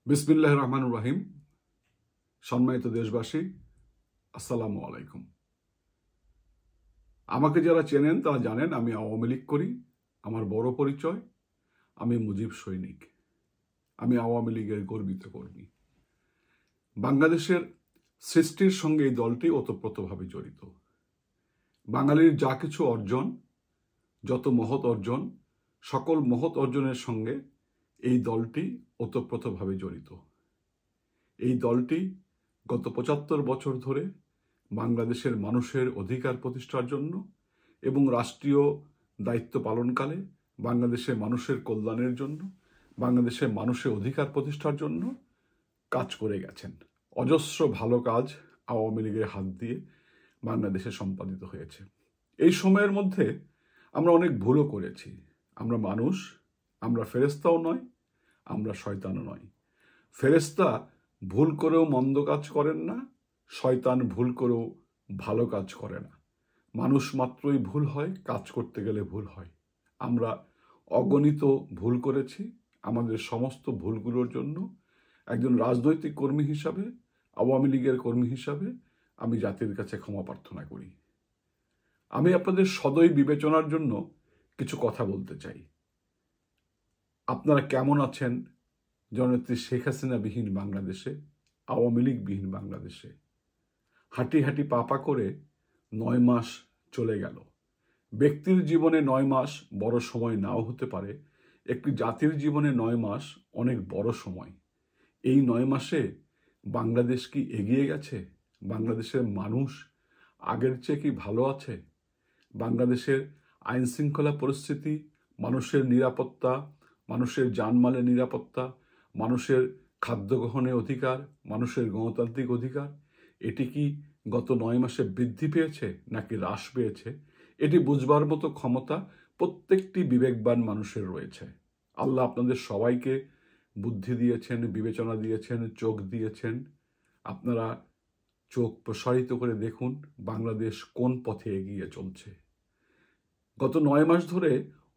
বিসমিল্লাহির রহমানির রহিম। সম্মানিত দেশবাসী, আসসালামু আলাইকুম। আমাকে যারা চেনেন তারা জানেন আমি আওয়ামী লীগ করি। আমার বড় পরিচয়, আমি মুজিব সৈনিক। আমি আওয়ামী লীগের গর্বিত কর্মী। বাংলাদেশের সৃষ্টির সঙ্গে এই দলটি ওতপ্রোতভাবে জড়িত। বাঙালির যা কিছু অর্জন, যত মহৎ অর্জন, সকল মহৎ অর্জনের সঙ্গে এই দলটি ওতপ্রোতভাবে জড়িত। এই দলটি গত ৭৫ বছর ধরে বাংলাদেশের মানুষের অধিকার প্রতিষ্ঠার জন্য এবং রাষ্ট্রীয় দায়িত্ব পালনকালে বাংলাদেশের মানুষের কল্যাণের জন্য, বাংলাদেশের মানুষের অধিকার প্রতিষ্ঠার জন্য কাজ করে গেছেন। অজস্র ভালো কাজ আওয়ামী লীগের হাত দিয়ে বাংলাদেশে সম্পাদিত হয়েছে। এই সময়ের মধ্যে আমরা অনেক ভুলও করেছি। আমরা মানুষ, আমরা ফেরেশতাও নয়, আমরা শয়তানও নয়। ফেরেশতা ভুল করেও মন্দ কাজ করেন না, শয়তান ভুল করেও ভালো কাজ করে না। মানুষ মাত্রই ভুল হয়, কাজ করতে গেলে ভুল হয়। আমরা অগণিত ভুল করেছি। আমাদের সমস্ত ভুলগুলোর জন্য একজন রাজনৈতিক কর্মী হিসাবে, আওয়ামী লীগের কর্মী হিসাবে আমি জাতির কাছে ক্ষমা প্রার্থনা করি। আমি আপনাদের সদয় বিবেচনার জন্য কিছু কথা বলতে চাই। আপনারা কেমন আছেন জননেত্রী শেখ হাসিনা বিহীন বাংলাদেশে, আওয়ামী লীগ বিহীন বাংলাদেশে? হাঁটি হাঁটি পা করে 9 মাস চলে গেল। ব্যক্তির জীবনে 9 মাস বড় সময় নাও হতে পারে, একটি জাতির জীবনে 9 মাস অনেক বড় সময়। এই 9 মাসে বাংলাদেশ কি এগিয়ে গেছে? বাংলাদেশের মানুষ আগের চেয়ে কি ভালো আছে? বাংলাদেশের আইন শৃঙ্খলা পরিস্থিতি, মানুষের নিরাপত্তা, মানুষের জানমালের নিরাপত্তা, মানুষের খাদ্য গ্রহণের অধিকার, মানুষের গণতান্ত্রিক অধিকার, এটি কি গত 9 মাসে বৃদ্ধি পেয়েছে নাকি হ্রাস পেয়েছে? এটি বুঝবার মতো ক্ষমতা প্রত্যেকটি বিবেকবান মানুষের রয়েছে। আল্লাহ আপনাদের সবাইকে বুদ্ধি দিয়েছেন, বিবেচনা দিয়েছেন, চোখ দিয়েছেন। আপনারা চোখ প্রসারিত করে দেখুন বাংলাদেশ কোন পথে এগিয়ে চলছে। গত 9 মাস ধরে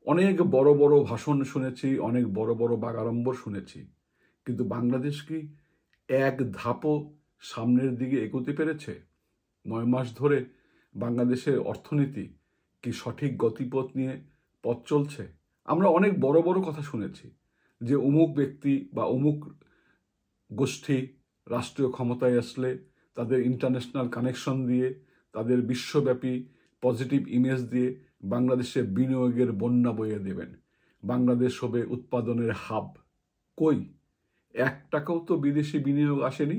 অনেক বড় বড় ভাষণ শুনেছি, অনেক বড় বড় বাগাড়ম্বর শুনেছি, কিন্তু বাংলাদেশ কি এক ধাপও সামনের দিকে এগোতে পেরেছে? 9 মাস ধরে বাংলাদেশের অর্থনীতি কি সঠিক গতিপথ নিয়ে পথ চলছে? আমরা অনেক বড় বড় কথা শুনেছি যে অমুক ব্যক্তি বা অমুক গোষ্ঠী রাষ্ট্রীয় ক্ষমতায় আসলে তাদের ইন্টারন্যাশনাল কানেকশন দিয়ে, তাদের বিশ্বব্যাপী পজিটিভ ইমেজ দিয়ে বাংলাদেশে বিনিয়োগের বন্যা বইয়ে দেবেন। বাংলাদেশ হবে উৎপাদনের হাব। কই? 1 টাকাও তো বিদেশি বিনিয়োগ আসেনি।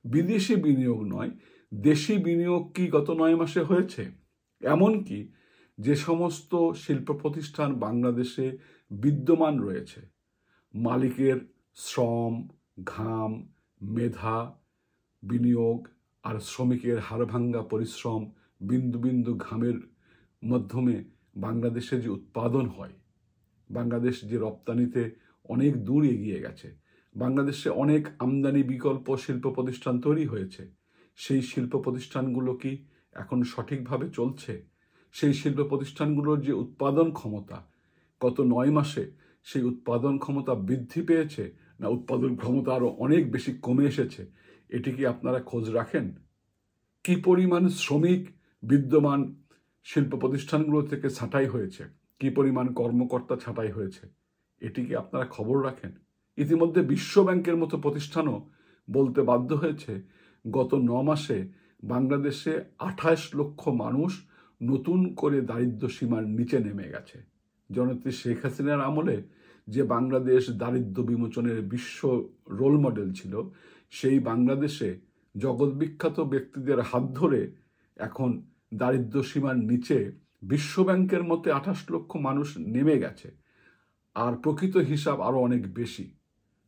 বিদেশি বিনিয়োগ নয়, দেশি বিনিয়োগ কি গত 9 মাসে হয়েছে? এমনকি যে সমস্ত শিল্প প্রতিষ্ঠান বাংলাদেশে বিদ্যমান রয়েছে, মালিকের শ্রম, ঘাম, মেধা, বিনিয়োগ আর শ্রমিকের হাড়ভাঙ্গা পরিশ্রম, বিন্দু বিন্দু ঘামের মাধ্যমে বাংলাদেশে যে উৎপাদন হয়, বাংলাদেশ যে রপ্তানিতে অনেক দূর এগিয়ে গেছে, বাংলাদেশে অনেক আমদানি বিকল্প শিল্প প্রতিষ্ঠান তৈরি হয়েছে। সেই শিল্প প্রতিষ্ঠানগুলো কি এখন সঠিকভাবে চলছে? সেই শিল্প প্রতিষ্ঠানগুলোর যে উৎপাদন ক্ষমতা, গত 9 মাসে সেই উৎপাদন ক্ষমতা বৃদ্ধি পেয়েছে না উৎপাদন ক্ষমতা আরও অনেক বেশি কমে এসেছে? এটি কি আপনারা খোঁজ রাখেন? কি পরিমাণ শ্রমিক বিদ্যমান শিল্প প্রতিষ্ঠানগুলো থেকে ছাঁটাই হয়েছে, কি পরিমাণ কর্মকর্তা ছাঁটাই হয়েছে, এটি কি আপনারা খবর রাখেন? ইতিমধ্যে বিশ্ব ব্যাংকের মতো প্রতিষ্ঠানও বলতে বাধ্য হয়েছে গত 9 মাসে বাংলাদেশে 28 লক্ষ মানুষ নতুন করে দারিদ্র্য সীমার নিচে নেমে গেছে। জননেত্রী শেখ হাসিনার আমলে যে বাংলাদেশ দারিদ্র্য বিমোচনের বিশ্ব রোল মডেল ছিল, সেই বাংলাদেশে জগৎবিখ্যাত ব্যক্তিদের হাত ধরে এখন দারিদ্র্য সীমার নিচে বিশ্ব ব্যাংকের মতে 28 লক্ষ মানুষ নেমে গেছে। আর প্রকৃত হিসাব আরও অনেক বেশি।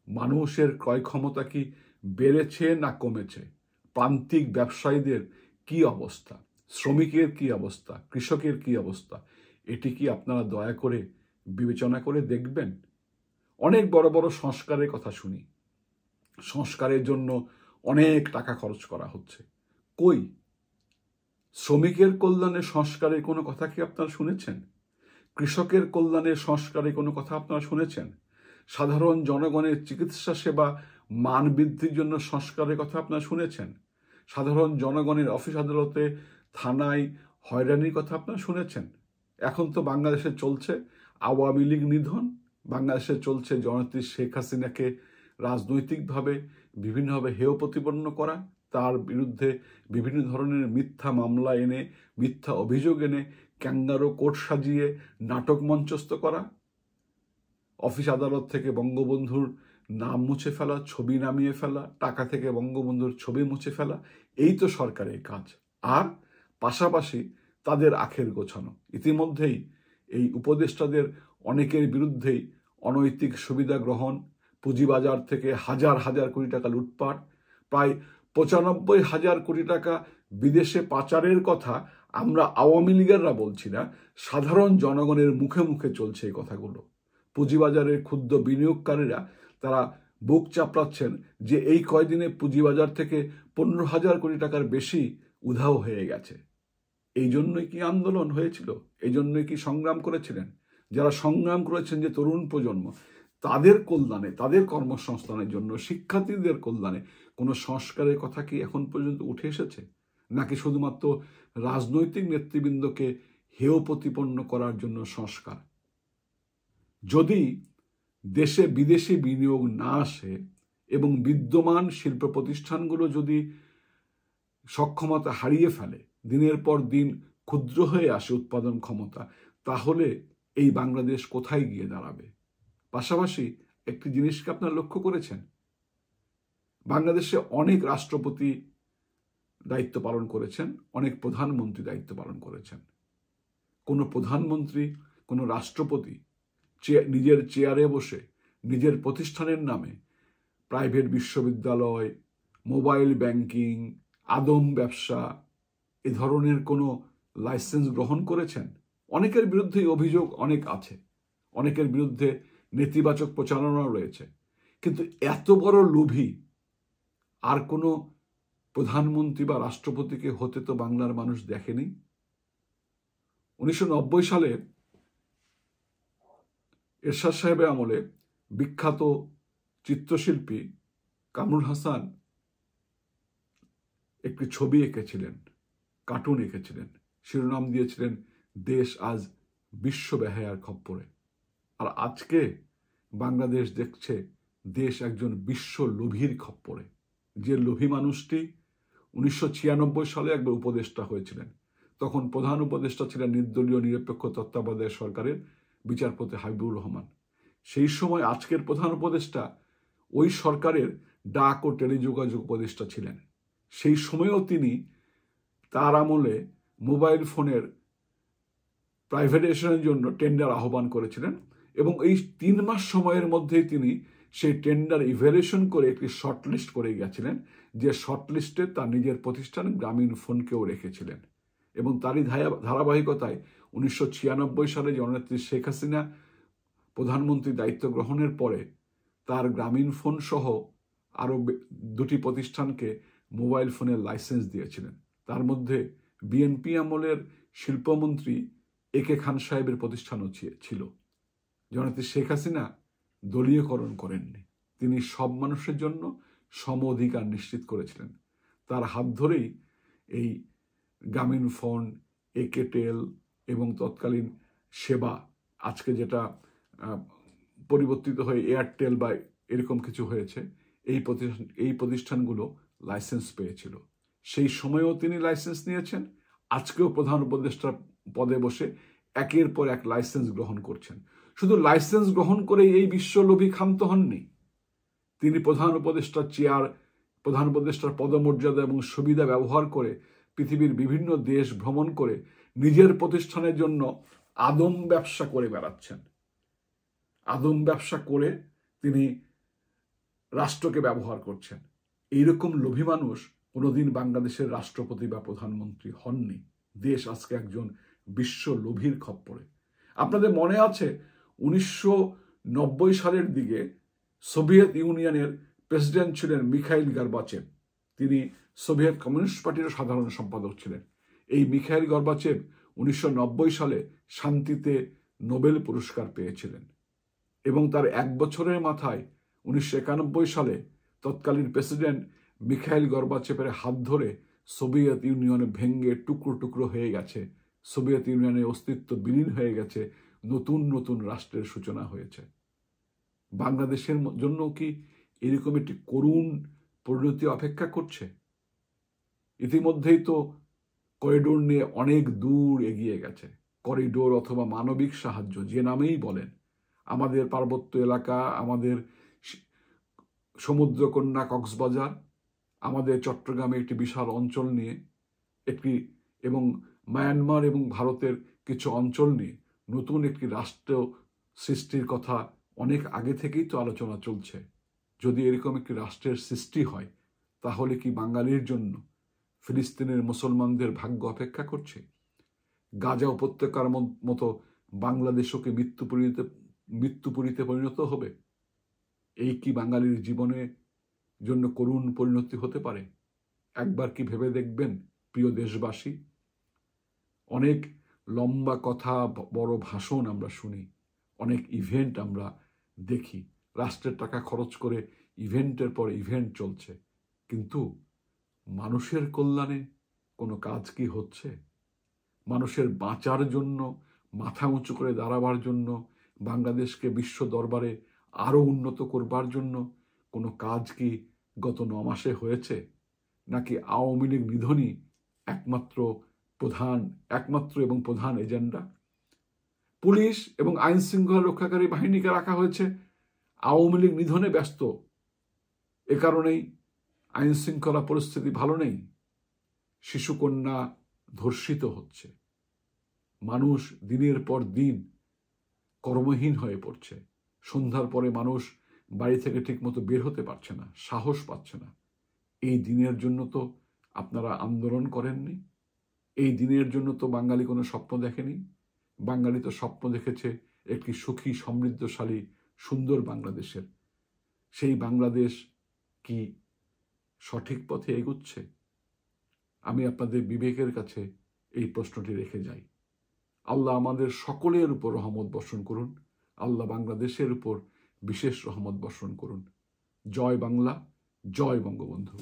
মানুষের ক্রয় ক্ষমতা কি বেড়েছে না কমেছে? প্রান্তিক ব্যবসায়ীদের কি অবস্থা? শ্রমিকের কি অবস্থা? কৃষকের কি অবস্থা? এটি কি আপনারা দয়া করে বিবেচনা করে দেখবেন? অনেক বড় বড় সংস্কারের কথা শুনি, সংস্কারের জন্য অনেক টাকা খরচ করা হচ্ছে। কই? শ্রমিকের কল্যাণে সংস্কারের কোনো কথা কি আপনারা শুনেছেন? কৃষকের কল্যাণে সংস্কারের কোনো কথা আপনারা শুনেছেন? সাধারণ জনগণের চিকিৎসা সেবা মান বৃদ্ধির জন্য সংস্কারের কথা আপনারা শুনেছেন। সাধারণ জনগণের অফিস আদালতে থানায় হয়রানির কথা আপনারা শুনেছেন। এখন তো বাংলাদেশে চলছে আওয়ামী লীগ নিধন, বাংলাদেশে চলছে জননেত্রী শেখ হাসিনাকে রাজনৈতিকভাবে বিভিন্নভাবে হেয় প্রতিপন্ন করা, তার বিরুদ্ধে বিভিন্ন ধরনের মিথ্যা মামলা এনে, মিথ্যা অভিযোগ এনে, ক্যাঙ্গারো কোর্ট সাজিয়ে নাটক মঞ্চস্থ করা, অফিস আদালত থেকে বঙ্গবন্ধুর নাম মুছে ফেলা, ছবি নামিয়ে ফেলা, টাকা থেকে বঙ্গবন্ধুর ছবি মুছে ফেলা, এই তো সরকারের কাজ। আর পাশাপাশি তাদের আখের গোছানো। ইতিমধ্যেই এই উপদেষ্টাদের অনেকের বিরুদ্ধেই অনৈতিক সুবিধা গ্রহণ, পুঁজিবাজার থেকে হাজার হাজার কোটি টাকা লুটপাট, প্রায় ৯৫,০০০ কোটি টাকা বিদেশে পাচারের কথা আমরা আওয়ামী লীগেররা বলছি না, সাধারণ জনগণের মুখে মুখে চলছে এই কথাগুলো। পুঁজিবাজারের ক্ষুদ্র বিনিয়োগকারীরা তারা বুক চাপড়াচ্ছেন যে এই কয়দিনে পুঁজিবাজার থেকে ১৫,০০০ কোটি টাকার বেশি উধাও হয়ে গেছে। এই জন্যই কি আন্দোলন হয়েছিল? এই জন্যই কি সংগ্রাম করেছিলেন? যারা সংগ্রাম করেছেন যে তরুণ প্রজন্ম, তাদের কল্যাণে, তাদের কর্মসংস্থানের জন্য, শিক্ষার্থীদের কল্যাণে কোনো সংস্কারের কথা কি এখন পর্যন্ত উঠে এসেছে? নাকি শুধুমাত্র রাজনৈতিক নেতৃবৃন্দকে হেয় প্রতিপন্ন করার জন্য সংস্কার? যদি দেশে বিদেশি বিনিয়োগ না আসে এবং বিদ্যমান শিল্প প্রতিষ্ঠানগুলো যদি সক্ষমতা হারিয়ে ফেলে, দিনের পর দিন ক্ষুদ্র হয়ে আসে উৎপাদন ক্ষমতা, তাহলে এই বাংলাদেশ কোথায় গিয়ে দাঁড়াবে? পাশাপাশি একটি জিনিসকে আপনারা লক্ষ্য করেছেন, বাংলাদেশে অনেক রাষ্ট্রপতি দায়িত্ব পালন করেছেন, অনেক প্রধানমন্ত্রী দায়িত্ব পালন করেছেন। কোনো প্রধানমন্ত্রী, কোনো রাষ্ট্রপতি নিজের চেয়ারে বসে নিজের প্রতিষ্ঠানের নামে প্রাইভেট বিশ্ববিদ্যালয়, মোবাইল ব্যাংকিং, আদম ব্যবসা, এ ধরনের কোনো লাইসেন্স গ্রহণ করেছেন? অনেকের বিরুদ্ধে অভিযোগ অনেক আছে, অনেকের বিরুদ্ধে নেতিবাচক প্রচারণা রয়েছে, কিন্তু এত বড় লোভী আর কোনো প্রধানমন্ত্রী বা রাষ্ট্রপতিকে হতে তো বাংলার মানুষ দেখেনি। ১৯৯০ সালে এরশাদ সাহেবের আমলে বিখ্যাত চিত্রশিল্পী কামরুল হাসান একটি ছবি এঁকেছিলেন, কার্টুন এঁকেছিলেন, শিরোনাম দিয়েছিলেন দেশ আজ বিশ্ব বেহায়ার খপ্পরে। আর আজকে বাংলাদেশ দেখছে দেশ একজন বিশ্ব লোভীর খপ্পরে। যে লোভী মানুষটি ১৯৯৬ সালে একবার উপদেষ্টা হয়েছিলেন, তখন প্রধান উপদেষ্টা ছিলেন নির্দলীয় নিরপেক্ষ তত্ত্বাবধায়ক সরকারের বিচারপতি হাবিবুর রহমান। সেই সময় আজকের প্রধান উপদেষ্টা ওই সরকারের ডাক ও টেলিযোগাযোগ উপদেষ্টা ছিলেন। সেই সময়েও তিনি তার আমলে মোবাইল ফোনের প্রাইভেটাইজেশনের জন্য টেন্ডার আহ্বান করেছিলেন এবং এই ৩ মাস সময়ের মধ্যেই তিনি সেই টেন্ডার ইভ্যালুয়েশন করে একটি শর্টলিস্ট করে গেছিলেন, যে শর্টলিস্টে তার নিজের প্রতিষ্ঠান গ্রামীণ ফোনকেও রেখেছিলেন। এবং তারই ধারাবাহিকতায় ১৯৯৬ সালে জননেত্রী শেখ হাসিনা প্রধানমন্ত্রী দায়িত্ব গ্রহণের পরে তার গ্রামীণ ফোন সহ আরও ২টি প্রতিষ্ঠানকে মোবাইল ফোনের লাইসেন্স দিয়েছিলেন। তার মধ্যে বিএনপি আমলের শিল্পমন্ত্রী একে খান সাহেবের প্রতিষ্ঠানও ছিল। জননেত্রী শেখ হাসিনা দলীয়করণ করেননি, তিনি সব মানুষের জন্য সম অধিকার নিশ্চিত করেছিলেন। তার হাত ধরেই এই গ্রামীণ ফোন, একেটেল এবং তৎকালীন সেবা, আজকে যেটা পরিবর্তিত হয়ে এয়ারটেল বা এরকম কিছু হয়েছে, এই প্রতিষ্ঠানগুলো লাইসেন্স পেয়েছিল। সেই সময়েও তিনি লাইসেন্স নিয়েছেন, আজকেও প্রধান উপদেষ্টার পদে বসে একের পর এক লাইসেন্স গ্রহণ করছেন। শুধু লাইসেন্স গ্রহণ করে এই বিশ্বলোভী ক্ষান্ত হননি, তিনি প্রধান উপদেষ্টার পদমর্যাদা এবং সুবিধা ব্যবহার করে পৃথিবীর বিভিন্ন দেশ ভ্রমণ করে নিজের প্রতিষ্ঠানের জন্য আদম ব্যবসা করে বেড়াচ্ছেন। আদম ব্যবসা করে তিনি রাষ্ট্রকে ব্যবহার করছেন। এইরকম লোভী মানুষ কোনোদিন বাংলাদেশের রাষ্ট্রপতি বা প্রধানমন্ত্রী হননি। দেশ আজকে একজন বিশ্ব লোভীর খপ্পরে। আপনাদের মনে আছে ১৯৯০ সালের দিকে সোভিয়েত ইউনিয়নের প্রেসিডেন্ট ছিলেন মিখাইল গর্বাচেভ। তিনি সোভিয়েত কমিউনিস্ট পার্টির সাধারণ সম্পাদক ছিলেন। এই মিখাইল গর্বাচেভ ১৯৯০ সালে শান্তিতে নোবেল পুরস্কার পেয়েছিলেন এবং তার ১ বছরের মাথায় ১৯৯১ সালে তৎকালীন প্রেসিডেন্ট মিখাইল গর্বাচেপের হাত ধরে সোভিয়েত ইউনিয়ন ভেঙে টুকরো টুকরো হয়ে গেছে, সোভিয়েত ইউনিয়নের অস্তিত্ব বিলীন হয়ে গেছে, নতুন নতুন রাষ্ট্রের সূচনা হয়েছে। বাংলাদেশের জন্য কি এরকম একটি করুণ পরিণতি অপেক্ষা করছে? ইতিমধ্যেই তো করিডোর নিয়ে অনেক দূর এগিয়ে গেছে। করিডোর অথবা মানবিক সাহায্য যে নামেই বলেন, আমাদের পার্বত্য এলাকা, আমাদের সমুদ্রকন্যা কক্সবাজার, আমাদের চট্টগ্রামে একটি বিশাল অঞ্চল নিয়ে এবং মায়ানমার এবং ভারতের কিছু অঞ্চল নিয়ে নতুন একটি রাষ্ট্র সৃষ্টির কথা অনেক আগে থেকেই তো আলোচনা চলছে। যদি এরকম একটি রাষ্ট্রের সৃষ্টি হয়, তাহলে কি বাঙালির জন্য ফিলিস্তিনের মুসলমানদের ভাগ্য অপেক্ষা করছে? গাজা উপত্যকার মতো বাংলাদেশও কি মৃত্যুপুরীতে পরিণত হবে? এই কি বাঙালির জীবনে জন্য করুণ পরিণতি হতে পারে? একবার কি ভেবে দেখবেন প্রিয় দেশবাসী? অনেক লম্বা কথা, বড় ভাষণ আমরা শুনি, অনেক ইভেন্ট আমরা দেখি, রাষ্ট্রের টাকা খরচ করে ইভেন্টের পর ইভেন্ট চলছে, কিন্তু মানুষের কল্যাণে কোনো কাজ কি হচ্ছে? মানুষের বাঁচার জন্য, মাথা উঁচু করে দাঁড়াবার জন্য, বাংলাদেশকে বিশ্ব দরবারে আরও উন্নত করবার জন্য কোনো কাজ কি গত 9 মাসে হয়েছে? নাকি আওয়ামী লীগ নিধনই একমাত্র এবং প্রধান এজেন্ডা? পুলিশ এবং আইন শৃঙ্খলা রক্ষাকারী বাহিনীকে রাখা হয়েছে আওয়ামী লীগ নিধনে ব্যস্ত, এ কারণেই আইন শৃঙ্খলা পরিস্থিতি ভালো নেই। শিশুকন্যা ধর্ষিত হচ্ছে, মানুষ দিনের পর দিন কর্মহীন হয়ে পড়ছে, সন্ধ্যার পরে মানুষ বাড়ি থেকে ঠিকমতো বের হতে পারছে না, সাহস পাচ্ছে না। এই দিনের জন্য তো আপনারা আন্দোলন করেননি, এই দিনের জন্য তো বাঙালি কোনো স্বপ্ন দেখেনি। বাঙালি তো স্বপ্ন দেখেছে একটি সুখী, সমৃদ্ধশালী, সুন্দর বাংলাদেশের। সেই বাংলাদেশ কি সঠিক পথে এগুচ্ছে? আমি আপনাদের বিবেকের কাছে এই প্রশ্নটি রেখে যাই। আল্লাহ আমাদের সকলের উপর রহমত বর্ষণ করুন, আল্লাহ বাংলাদেশের উপর বিশেষ রহমত বর্ষণ করুন। জয় বাংলা, জয় বঙ্গবন্ধু।